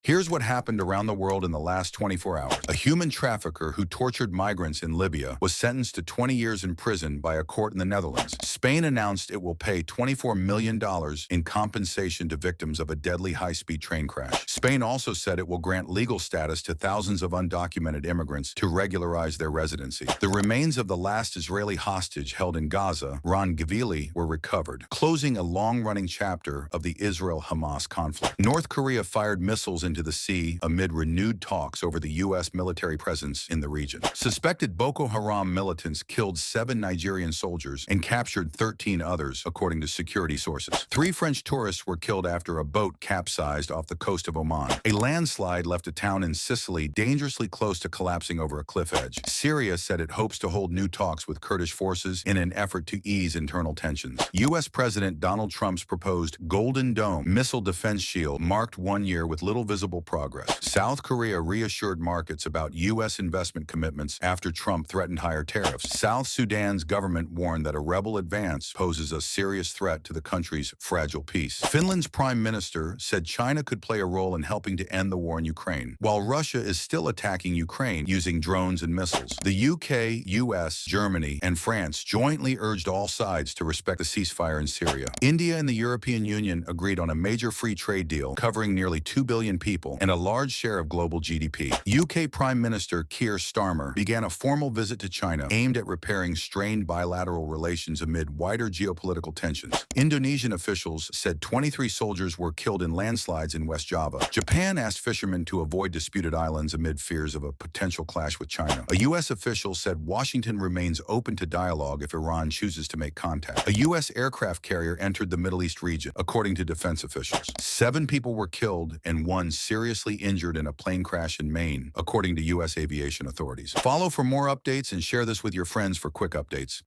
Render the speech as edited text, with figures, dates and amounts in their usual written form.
Here's what happened around the world in the last 24 hours. A human trafficker who tortured migrants in Libya was sentenced to 20 years in prison by a court in the Netherlands. Spain announced it will pay $24 million in compensation to victims of a deadly high-speed train crash. Spain also said it will grant legal status to thousands of undocumented immigrants to regularize their residency. The remains of the last Israeli hostage held in Gaza, Ron Gavili, were recovered, closing a long-running chapter of the Israel-Hamas conflict. North Korea fired missiles into the sea amid renewed talks over the U.S. military presence in the region. Suspected Boko Haram militants killed 7 Nigerian soldiers and captured 13 others, according to security sources. 3 French tourists were killed after a boat capsized off the coast of Oman. A landslide left a town in Sicily dangerously close to collapsing over a cliff edge. Syria said it hopes to hold new talks with Kurdish forces in an effort to ease internal tensions. U.S. President Donald Trump's proposed Golden Dome missile defense shield marked 1 year with little visible progress. South Korea reassured markets about U.S. investment commitments after Trump threatened higher tariffs. South Sudan's government warned that a rebel advance poses a serious threat to the country's fragile peace. Finland's prime minister said China could play a role in helping to end the war in Ukraine, while Russia is still attacking Ukraine using drones and missiles. The UK, US, Germany, and France jointly urged all sides to respect the ceasefire in Syria. India and the European Union agreed on a major free trade deal covering nearly 2 billion people and a large share of global GDP. UK Prime Minister Keir Starmer began a formal visit to China aimed at repairing strained bilateral relations amid wider geopolitical tensions. Indonesian officials said 23 soldiers were killed in landslides in West Java. Japan asked fishermen to avoid disputed islands amid fears of a potential clash with China. A U.S. official said Washington remains open to dialogue if Iran chooses to make contact. A U.S. aircraft carrier entered the Middle East region, according to defense officials. 7 people were killed and 1 seriously injured in a plane crash in Maine, according to U.S. aviation authorities. Follow for more updates and share this with your friends for quick updates.